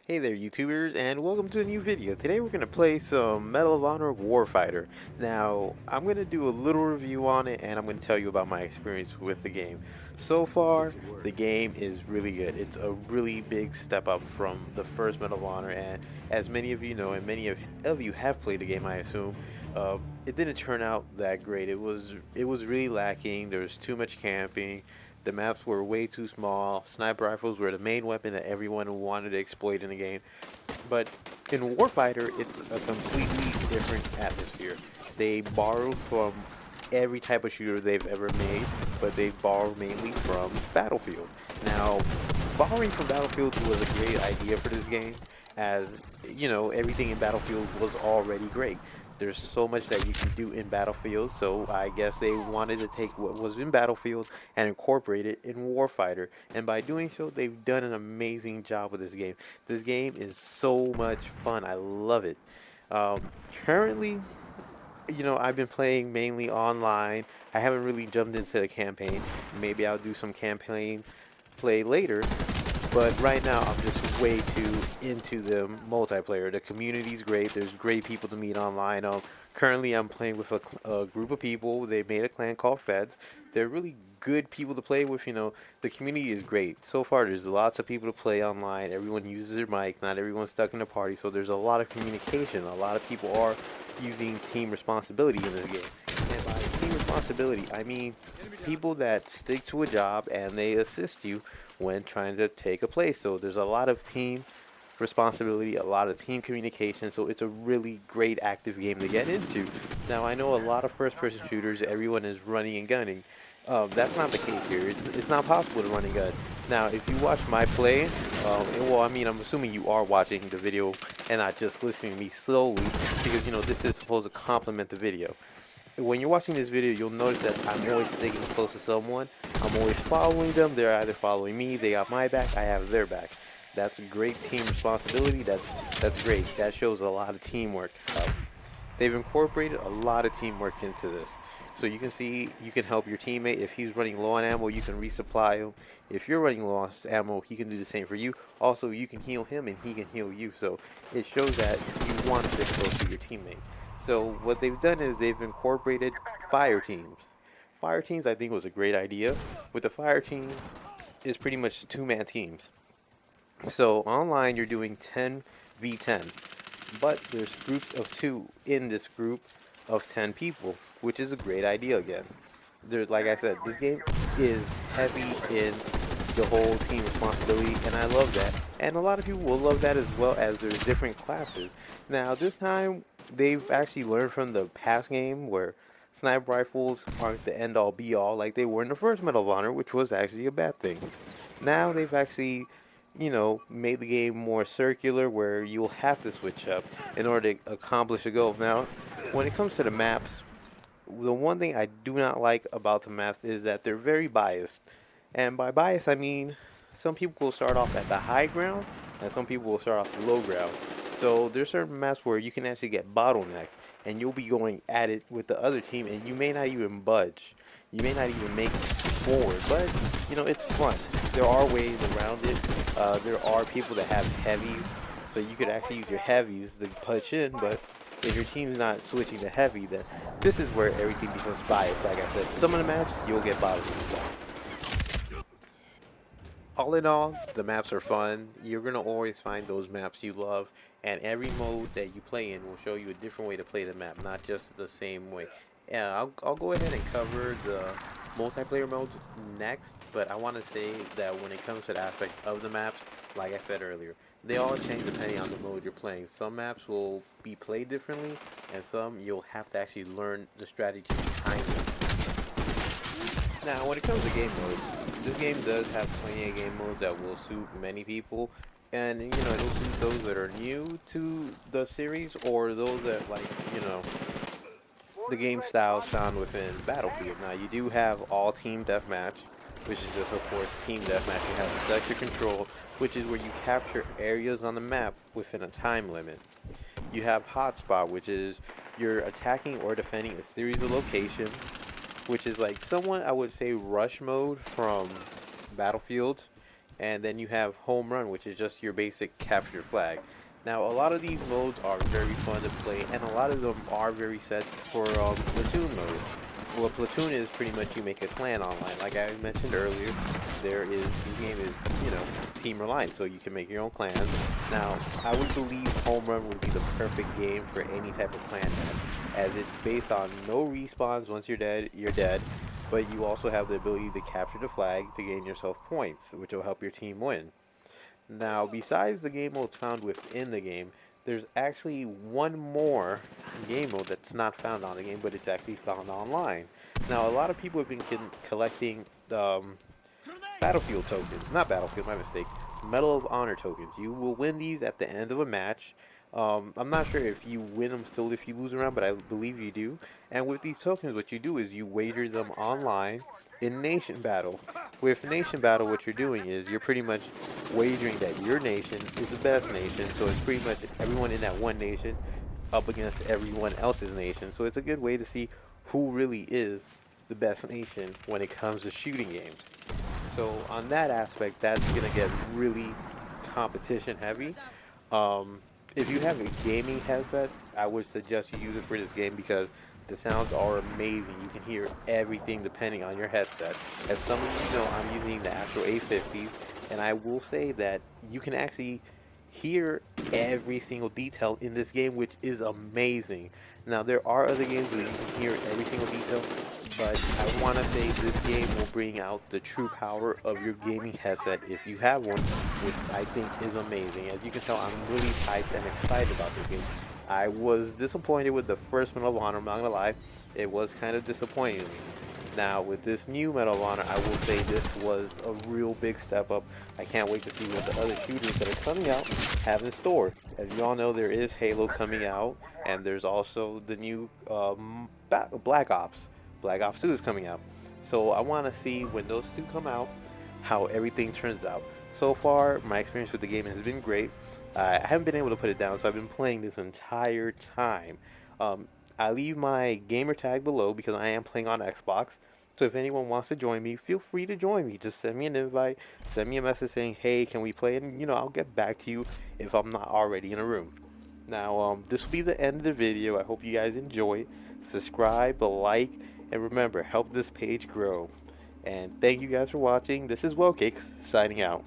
Hey there YouTubers, and welcome to a new video. Today we're going to play some Medal of Honor Warfighter. Now, I'm going to do a little review on it, and I'm going to tell you about my experience with the game. So far, the game is really good. It's a really big step up from the first Medal of Honor, and as many of you know, and many of you have played the game, I assume, it didn't turn out that great. It was really lacking. There was too much camping. The maps were way too small. Sniper rifles were the main weapon that everyone wanted to exploit in the game. But in Warfighter, it's a completely different atmosphere. They borrow from every type of shooter they've ever made, but they borrow mainly from Battlefield. Now, borrowing from Battlefield was a great idea for this game, as you know, everything in Battlefield was already great. There's so much that you can do in Battlefield, so I guess they wanted to take what was in Battlefield and incorporate it in Warfighter. And by doing so, they've done an amazing job with this game. This game is so much fun. I love it. Um, Currently, I've been playing mainly online. I haven't really jumped into the campaign. Maybe I'll do some campaign play later. But right now, I'm just way too into the multiplayer. The community's great. There's great people to meet online. Currently, I'm playing with a group of people. They made a clan called Feds. They're really good people to play with. The community is great. So far, there's lots of people to play online. Everyone uses their mic. Not everyone's stuck in a party. So there's a lot of communication. A lot of people are using team responsibility in this game. And by team responsibility, I mean people that stick to a job and they assist you when trying to take a place. So there's a lot of team responsibility, a lot of team communication. So it's a really great active game to get into. Now I know a lot of first-person shooters, everyone is running and gunning. That's not the case here. It's not possible to run and gun. Now, if you watch my play, well, I mean, I'm assuming you are watching the video and not just listening to me slowly, because this is supposed to complement the video. When you're watching this video, you'll notice that I'm always sticking close to someone. I'm always following them. They're either following me, they got my back, I have their back. That's great team responsibility. That's great. That shows a lot of teamwork. They've incorporated a lot of teamwork into this. So you can see you can help your teammate. If he's running low on ammo, you can resupply him. If you're running low on ammo, he can do the same for you. Also, you can heal him and he can heal you. So it shows that you want to stay close to your teammate. So what they've done is they've incorporated fire teams. Fire teams, I think, was a great idea. With the fire teams, it's pretty much two-man teams. So online, you're doing 10v10, but there's groups of two in this group of 10 people, which is a great idea again. Like I said, this game is heavy in the whole team responsibility, and I love that. And a lot of people will love that, as well as there's different classes. Now, this time, they've actually learned from the past game where sniper rifles aren't the end-all be-all like they were in the first Medal of Honor, which was actually a bad thing. Now they've actually made the game more circular, where you'll have to switch up in order to accomplish a goal. Now, when it comes to the maps, the one thing I do not like about the maps is that they're very biased. And by bias, I mean some people will start off at the high ground, and some people will start off the low ground. So there's certain maps where you can actually get bottlenecked, and you'll be going at it with the other team, and you may not even budge. You may not even make it forward, but it's fun. There are ways around it. There are people that have heavies, so you could actually use your heavies to punch in. But if your team's not switching to heavy, then this is where everything becomes biased. Like I said, some of the maps you'll get bottlenecked. All in all, the maps are fun. You're going to always find those maps you love, and every mode that you play in will show you a different way to play the map, not just the same way. Yeah, I'll go ahead and cover the multiplayer modes next, but I want to say that when it comes to the aspects of the maps, like I said earlier, they all change depending on the mode you're playing. Some maps will be played differently, and some you'll have to actually learn the strategy behind them. Now, when it comes to game modes, this game does have plenty of game modes that will suit many people, and it'll suit those that are new to the series, or those that like the game styles found within Battlefield. Now, you do have all team deathmatch, which is just, of course, team deathmatch. You have sector control, which is where you capture areas on the map within a time limit. You have hotspot, which is you're attacking or defending a series of locations, which is like somewhat, I would say, rush mode from Battlefield. and then you have home run, which is just your basic capture flag. Now, a lot of these modes are very fun to play, and a lot of them are very set for platoon mode. Well, platoon is pretty much you make a clan online. Like I mentioned earlier, this game is, team reliant, so you can make your own clans. Now, I would believe home run would be the perfect game for any type of clan match, as it's based on no respawns. Once you're dead, you're dead. But you also have the ability to capture the flag to gain yourself points, which will help your team win. Now, besides the game modes found within the game, there's actually one more game mode that's not found on the game, but it's actually found online. Now, a lot of people have been collecting Battlefield tokens. Not Battlefield, my mistake. Medal of Honor tokens. You will win these at the end of a match. I'm not sure if you win them still if you lose a round, but I believe you do. And with these tokens, what you do is you wager them online in Nation Battle. With Nation Battle, what you're doing is you're pretty much wagering that your nation is the best nation. So it's pretty much everyone in that one nation up against everyone else's nation. So it's a good way to see who really is the best nation when it comes to shooting games. So on that aspect, that's gonna get really competition heavy. If you have a gaming headset, I would suggest you use it for this game because the sounds are amazing. You can hear everything depending on your headset. As some of you know, I'm using the actual A50s, and I will say that you can actually hear every single detail in this game, which is amazing. Now, there are other games where you can hear every single detail, but I want to say this game will bring out the true power of your gaming headset if you have one, which I think is amazing. As you can tell, I'm really hyped and excited about this game. I was disappointed with the first Medal of Honor, I'm not gonna lie. It was kind of disappointing to me. Now, with this new Medal of Honor, I will say this was a real big step up. I can't wait to see what the other shooters that are coming out have in store. As you all know, there is Halo coming out, and there's also the new Black Ops. Black Ops 2 is coming out. So I want to see when those two come out, how everything turns out. So far, my experience with the game has been great. I haven't been able to put it down, so I've been playing this entire time. Um, I leave my gamer tag below because I am playing on Xbox. So if anyone wants to join me, feel free to join me. Just send me an invite, send me a message saying, "Hey, can we play?" And I'll get back to you if I'm not already in a room. Now, this will be the end of the video. I hope you guys enjoy it. Subscribe, like, and remember, help this page grow. And thank you guys for watching. This is Wellcakes signing out.